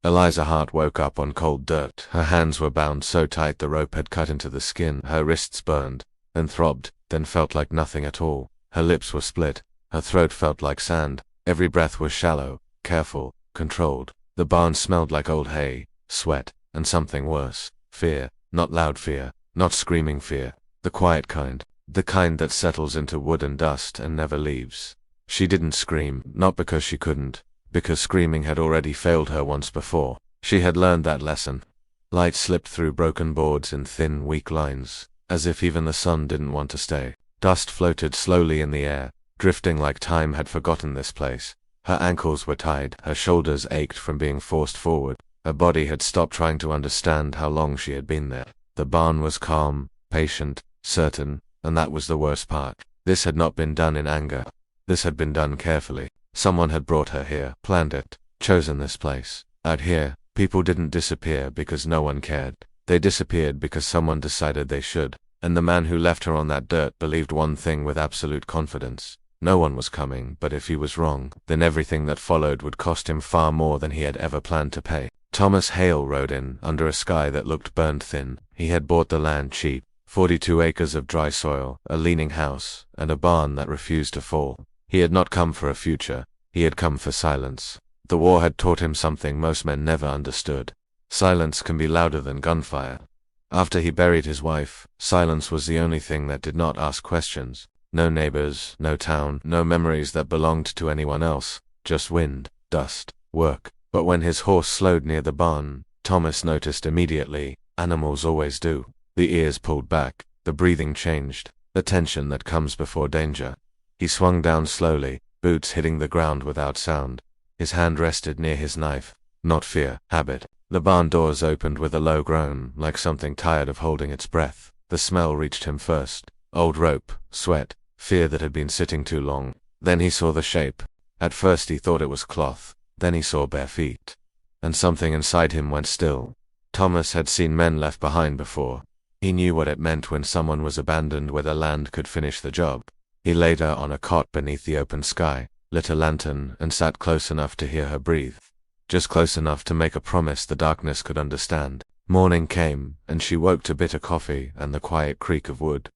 Eliza Hart woke up on cold dirt. Her hands were bound so tight the rope had cut into the skin. Her wrists burned, then throbbed, then felt like nothing at all. Her lips were split. Her throat felt like sand. Every breath was shallow, careful, controlled. The barn smelled like old hay, sweat, and something worse. Fear. Not loud fear, not screaming fear. The quiet kind. The kind that settles into wood and dust and never leaves. She didn't scream, not because she couldn't, because screaming had already failed her once before. She had learned that lesson. Light slipped through broken boards in thin, weak lines, as if even the sun didn't want to stay. Dust floated slowly in the air, drifting like time had forgotten this place. Her ankles were tied, her shoulders ached from being forced forward. Her body had stopped trying to understand how long she had been there. The barn was calm, patient, certain, and that was the worst part. This had not been done in anger. This had been done carefully. Someone had brought her here, planned it, chosen this place. Out here, people didn't disappear because no one cared. They disappeared because someone decided they should. And the man who left her on that dirt believed one thing with absolute confidence. No one was coming, but if he was wrong, then everything that followed would cost him far more than he had ever planned to pay. Thomas Hale rode in, under a sky that looked burned thin. He had bought the land cheap. 42 acres of dry soil, a leaning house, and a barn that refused to fall. He had not come for a future. He had come for silence. The war had taught him something most men never understood. Silence can be louder than gunfire. After he buried his wife, silence was the only thing that did not ask questions. No neighbors, no town, no memories that belonged to anyone else. Just wind, dust, work. But when his horse slowed near the barn, Thomas noticed immediately. Animals always do. The ears pulled back, the breathing changed, the tension that comes before danger. He swung down slowly, boots hitting the ground without sound. His hand rested near his knife. Not fear, habit. The barn doors opened with a low groan, like something tired of holding its breath. The smell reached him first. Old rope, sweat, fear that had been sitting too long. Then he saw the shape. At first he thought it was cloth. Then he saw bare feet. And something inside him went still. Thomas had seen men left behind before. He knew what it meant when someone was abandoned where the land could finish the job. He laid her on a cot beneath the open sky, lit a lantern, and sat close enough to hear her breathe. Just close enough to make a promise the darkness could understand. Morning came, and she woke to bitter coffee and the quiet creak of wood.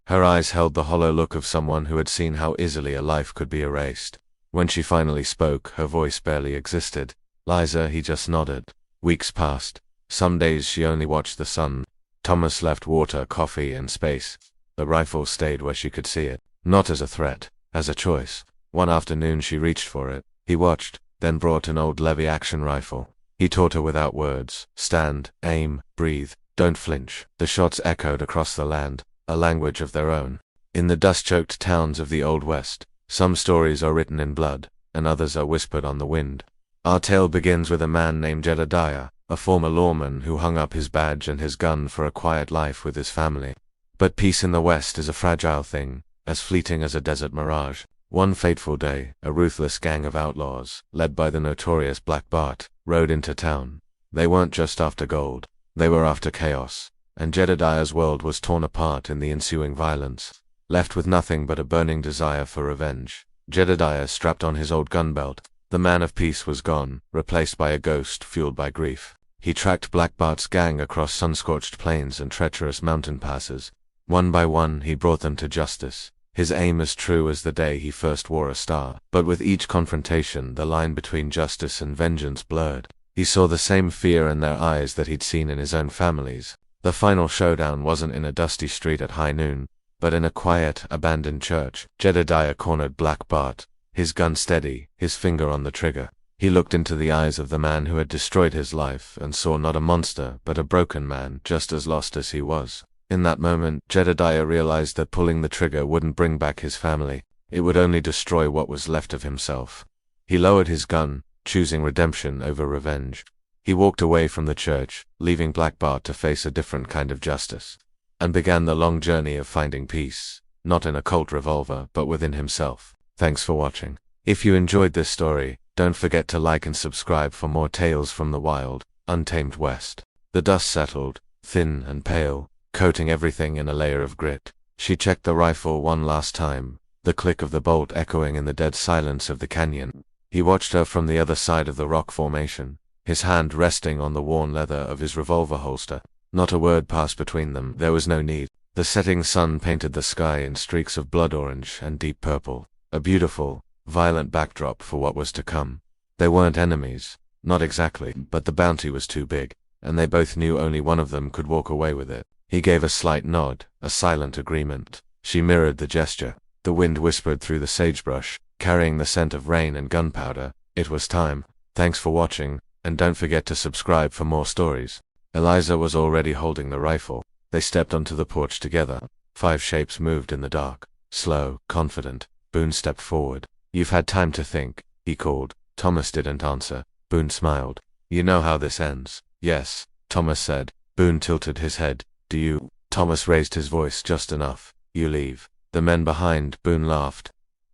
Her eyes held the hollow look of someone who had seen how easily a life could be erased. When she finally spoke, her voice barely existed. "Liza," he just nodded. Weeks passed. Some days she only watched the sun. Thomas left water, coffee, and space. The rifle stayed where she could see it. Not as a threat, as a choice. One afternoon she reached for it. He watched, then brought an old Levy action rifle. He taught her without words. Stand, aim, breathe, don't flinch. The shots echoed across the land, a language of their own. In the dust-choked towns of the Old West, some stories are written in blood, and others are whispered on the wind. Our tale begins with a man named Jedediah, a former lawman who hung up his badge and his gun for a quiet life with his family. But peace in the West is a fragile thing, as fleeting as a desert mirage. One fateful day, a ruthless gang of outlaws, led by the notorious Black Bart, rode into town. They weren't just after gold, they were after chaos, and Jedediah's world was torn apart in the ensuing violence. Left with nothing but a burning desire for revenge, Jedediah strapped on his old gun belt. The man of peace was gone, replaced by a ghost fueled by grief. He tracked Black Bart's gang across sun-scorched plains and treacherous mountain passes. One by one he brought them to justice, his aim as true as the day he first wore a star. But with each confrontation the line between justice and vengeance blurred. He saw the same fear in their eyes that he'd seen in his own family's. The final showdown wasn't in a dusty street at high noon, but in a quiet, abandoned church. Jedediah cornered Black Bart, his gun steady, his finger on the trigger. He looked into the eyes of the man who had destroyed his life and saw not a monster but a broken man just as lost as he was. In that moment, Jedediah realized that pulling the trigger wouldn't bring back his family. It would only destroy what was left of himself. He lowered his gun, choosing redemption over revenge. He walked away from the church, leaving Black Bart to face a different kind of justice, and began the long journey of finding peace, not in a Colt revolver but within himself. Thanks for watching. If you enjoyed this story, don't forget to like and subscribe for more tales from the wild, untamed West. The dust settled, thin and pale, coating everything in a layer of grit. She checked the rifle one last time, the click of the bolt echoing in the dead silence of the canyon. He watched her from the other side of the rock formation. his hand resting on the worn leather of his revolver holster. Not a word passed between them. There was no need. The setting sun painted the sky in streaks of blood orange and deep purple, a beautiful, violent backdrop for what was to come. They weren't enemies, not exactly, but the bounty was too big, and they both knew only one of them could walk away with it. He gave a slight nod, a silent agreement. She mirrored the gesture. The wind whispered through the sagebrush, carrying the scent of rain and gunpowder. It was time. Thanks for watching, and don't forget to subscribe for more stories. Eliza was already holding the rifle. They stepped onto the porch together. 5 shapes moved in the dark. Slow, confident. Boone stepped forward. "You've had time to think," he called. Thomas didn't answer. Boone smiled. "You know how this ends." "Yes," Thomas said. Boone tilted his head. "Do you?" Thomas raised his voice just enough. "You leave the men behind." Boone laughed.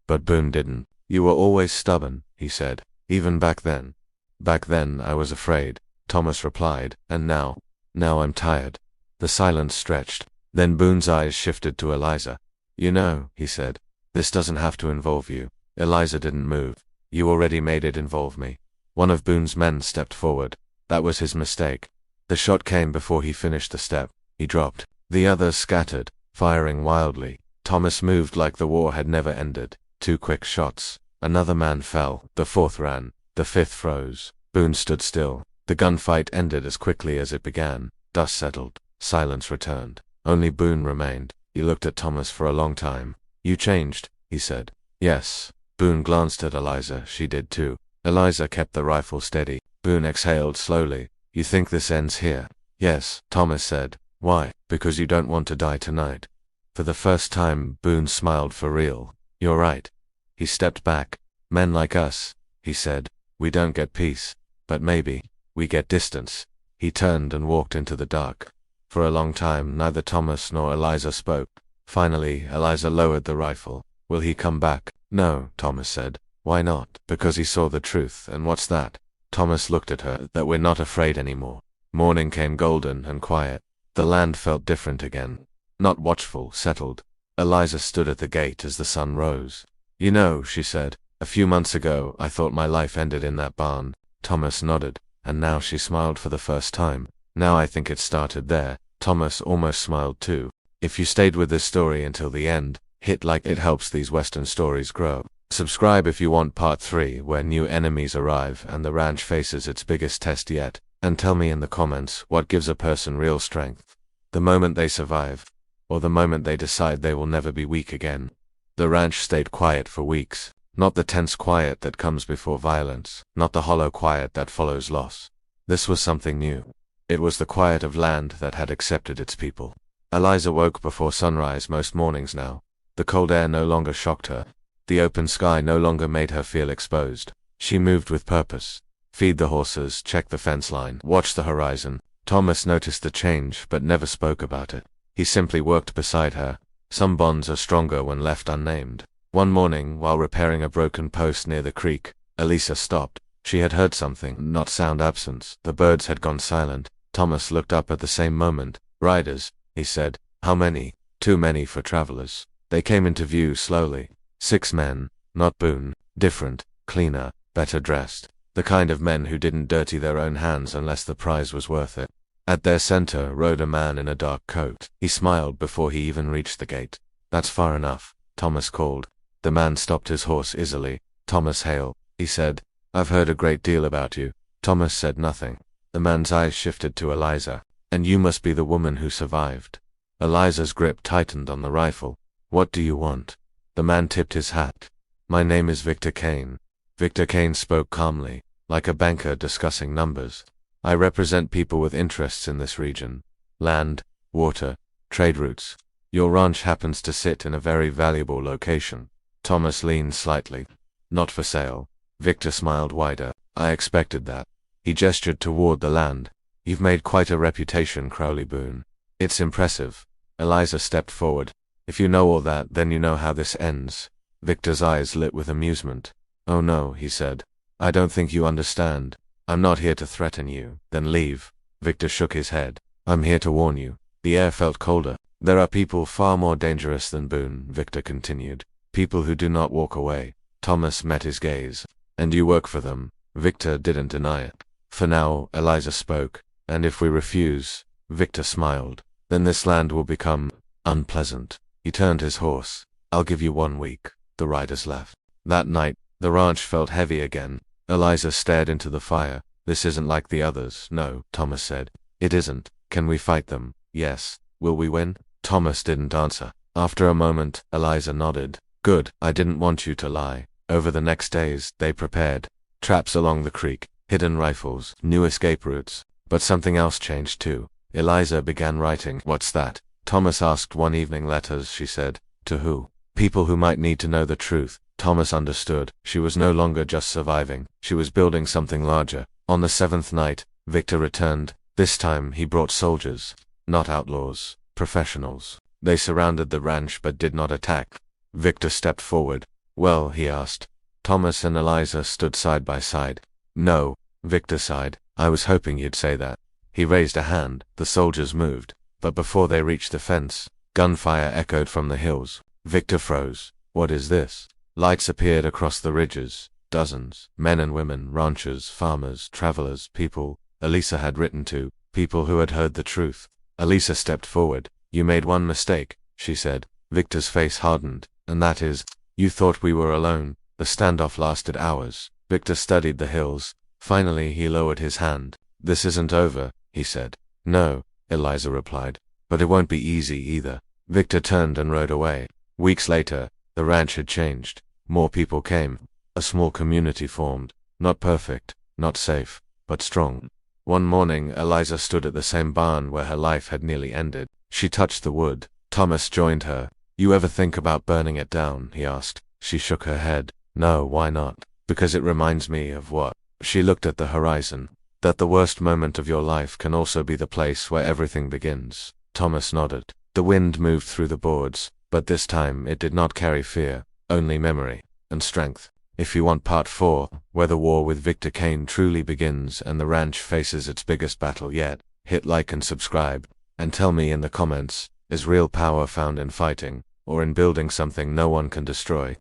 But Boone didn't. "You were always stubborn," he said. "Even back then." "Back then I was afraid," Thomas replied. "And now I'm tired." The silence stretched. Then Boone's eyes shifted to Eliza. "You know," he said, "this doesn't have to involve you." Eliza didn't move. "You already made it involve me." One of Boone's men stepped forward. That was his mistake. The shot came before he finished the step. He dropped. The others scattered, firing wildly. Thomas moved like the war had never ended. 2 quick shots. Another man fell. The 4th ran. The 5th froze. Boone stood still. The gunfight ended as quickly as it began. Dust settled. Silence returned. Only Boone remained. He looked at Thomas for a long time. "You changed," he said. "Yes." Boone glanced at Eliza. She did too. Eliza kept the rifle steady. Boone exhaled slowly. "You think this ends here?" "Yes," Thomas said. "Why?" "Because you don't want to die tonight." For the first time, Boone smiled for real. "You're right." He stepped back. "Men like us," he said, "we don't get peace. But maybe we get distance." He turned and walked into the dark. For a long time, neither Thomas nor Eliza spoke. Finally, Eliza lowered the rifle. "Will he come back?" "No," Thomas said. "Why not?" "Because he saw the truth, and what's that?" Thomas looked at her. "That we're not afraid anymore." Morning came golden and quiet. The land felt different again. Not watchful, settled. Eliza stood at the gate as the sun rose. "You know," she said, "a few months ago, I thought my life ended in that barn." Thomas nodded, and now she smiled for the first time. "Now I think it started there." Thomas almost smiled too. If you stayed with this story until the end, hit like. It helps these Western stories grow. Subscribe if you want part 3, where new enemies arrive and the ranch faces its biggest test yet. And tell me in the comments what gives a person real strength. The moment they survive, or the moment they decide they will never be weak again. The ranch stayed quiet for weeks. Not the tense quiet that comes before violence, not the hollow quiet that follows loss. This was something new. It was the quiet of land that had accepted its people. Eliza woke before sunrise most mornings now. The cold air no longer shocked her. The open sky no longer made her feel exposed. She moved with purpose. Feed the horses, check the fence line, watch the horizon. Thomas noticed the change but never spoke about it. He simply worked beside her. Some bonds are stronger when left unnamed. One morning, while repairing a broken post near the creek, Eliza stopped. She had heard something, not sound absence. The birds had gone silent. Thomas looked up at the same moment. "Riders," he said. "How many?" "Too many for travelers." They came into view slowly. 6 men, not Boone, different, cleaner, better dressed. The kind of men who didn't dirty their own hands unless the prize was worth it. At their center rode a man in a dark coat. He smiled before he even reached the gate. "That's far enough," Thomas called. The man stopped his horse easily. "Thomas Hale," he said. "I've heard a great deal about you." Thomas said nothing. The man's eyes shifted to Eliza. "And you must be the woman who survived." Eliza's grip tightened on the rifle. "What do you want?" The man tipped his hat. "My name is Victor Kane." Victor Kane spoke calmly, like a banker discussing numbers. "I represent people with interests in this region. Land, water, trade routes. Your ranch happens to sit in a very valuable location." Thomas leaned slightly. "Not for sale." Victor smiled wider. "I expected that." He gestured toward the land. "You've made quite a reputation, Crowley Boone." "It's impressive." Eliza stepped forward. "If you know all that, then you know how this ends." Victor's eyes lit with amusement. "Oh no," he said. "I don't think you understand. I'm not here to threaten you." "Then leave." Victor shook his head. "I'm here to warn you." The air felt colder. "There are people far more dangerous than Boone," Victor continued. "People who do not walk away." Thomas met his gaze. "And you work for them." Victor didn't deny it. For now, Eliza spoke. And if we refuse, Victor smiled, then this land will become unpleasant. He turned his horse. I'll give you 1 week. The riders left. That night, the ranch felt heavy again. Eliza stared into the fire. This isn't like the others. No, Thomas said. It isn't. Can we fight them? Yes. Will we win? Thomas didn't answer. After a moment, Eliza nodded. Good, I didn't want you to lie. Over the next days, they prepared traps along the creek, hidden rifles, new escape routes. But something else changed too. Eliza began writing. What's that? Thomas asked one evening. Letters, she said. To who? People who might need to know the truth. Thomas understood. She was no longer just surviving. She was building something larger. On the 7th night, Victor returned. This time, he brought soldiers. Not outlaws. Professionals. They surrounded the ranch but did not attack. Victor stepped forward. Well, he asked. Thomas and Eliza stood side by side. No, Victor sighed. I was hoping you'd say that. He raised a hand. The soldiers moved. But before they reached the fence, gunfire echoed from the hills. Victor froze. What is this? Lights appeared across the ridges. Dozens. Men and women, ranchers, farmers, travelers, people Eliza had written to, people who had heard the truth. Eliza stepped forward. You made one mistake, she said. Victor's face hardened. And that is, you thought we were alone. The standoff lasted hours. Victor studied the hills. Finally, he lowered his hand. This isn't over, he said. No, Eliza replied. But it won't be easy either. Victor turned and rode away. Weeks later, the ranch had changed. More people came. A small community formed. Not perfect, not safe, but strong. One morning, Eliza stood at the same barn where her life had nearly ended. She touched the wood. Thomas joined her. You ever think about burning it down? He asked. She shook her head. No, why not? Because it reminds me of what? She looked at the horizon. That the worst moment of your life can also be the place where everything begins. Thomas nodded. The wind moved through the boards, but this time it did not carry fear, only memory and strength. If you want part 4, where the war with Victor Kane truly begins and the ranch faces its biggest battle yet, hit like and subscribe, and tell me in the comments, is real power found in fighting, or in building something no one can destroy?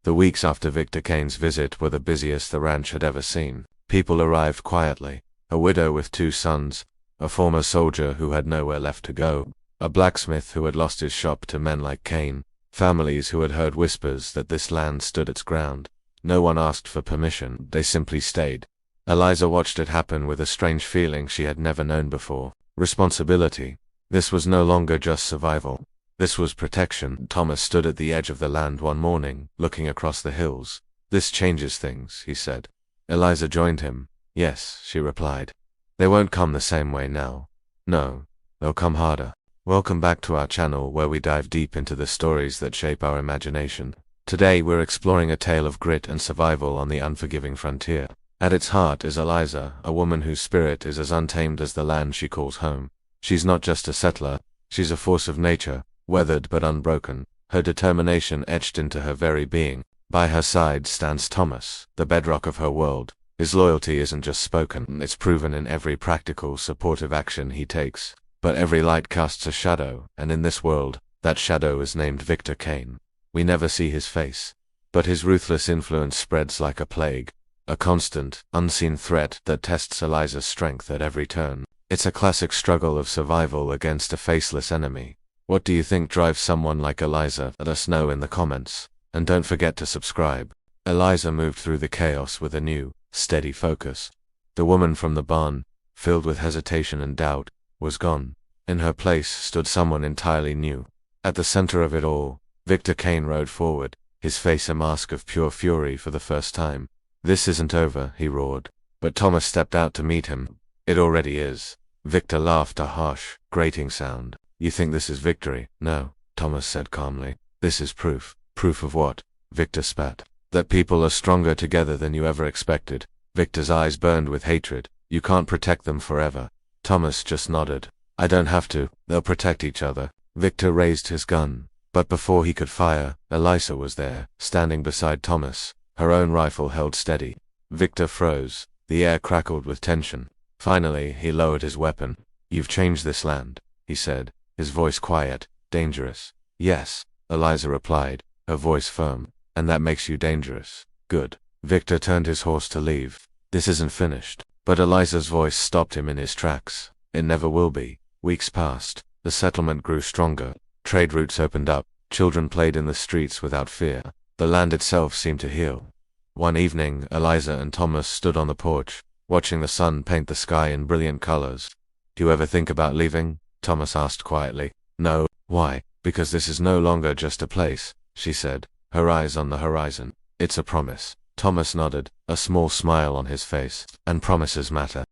The weeks after Victor Kane's visit were the busiest the ranch had ever seen. People arrived quietly. A widow with 2 sons, a former soldier who had nowhere left to go, a blacksmith who had lost his shop to men like Kane, families who had heard whispers that this land stood its ground. No one asked for permission, they simply stayed. Eliza watched it happen with a strange feeling she had never known before. Responsibility. This was no longer just survival. This was protection. Thomas stood at the edge of the land one morning, looking across the hills. This changes things, he said. Eliza joined him. Yes, she replied. They won't come the same way now. No, they'll come harder. Welcome back to our channel where we dive deep into the stories that shape our imagination. Today we're exploring a tale of grit and survival on the unforgiving frontier. At its heart is Eliza, a woman whose spirit is as untamed as the land she calls home. She's not just a settler, she's a force of nature, weathered but unbroken, her determination etched into her very being. By her side stands Thomas, the bedrock of her world. His loyalty isn't just spoken, it's proven in every practical, supportive action he takes. But every light casts a shadow, and in this world, that shadow is named Victor Kane. We never see his face, but his ruthless influence spreads like a plague, a constant, unseen threat that tests Eliza's strength at every turn. It's a classic struggle of survival against a faceless enemy. What do you think drives someone like Eliza? Let us know in the comments. And don't forget to subscribe. Eliza moved through the chaos with a new, steady focus. The woman from the barn, filled with hesitation and doubt, was gone. In her place stood someone entirely new. At the center of it all, Victor Kane rode forward, his face a mask of pure fury for the first time. This isn't over, he roared. But Thomas stepped out to meet him. It already is. Victor laughed, a harsh, grating sound. You think this is victory? No, Thomas said calmly. This is proof. Proof of what? Victor spat. That people are stronger together than you ever expected. Victor's eyes burned with hatred. You can't protect them forever. Thomas just nodded. I don't have to. They'll protect each other. Victor raised his gun. But before he could fire, Eliza was there, standing beside Thomas, her own rifle held steady. Victor froze. The air crackled with tension. Finally, he lowered his weapon. You've changed this land, he said, his voice quiet, dangerous. Yes, Eliza replied, her voice firm. And that makes you dangerous. Good. Victor turned his horse to leave. This isn't finished. But Eliza's voice stopped him in his tracks. It never will be. Weeks passed. The settlement grew stronger. Trade routes opened up. Children played in the streets without fear. The land itself seemed to heal. One evening, Eliza and Thomas stood on the porch, watching the sun paint the sky in brilliant colors. "Do you ever think about leaving?" Thomas asked quietly. "No." "Why?" "Because this is no longer just a place," she said, her eyes on the horizon. "It's a promise." Thomas nodded, a small smile on his face. "And promises matter."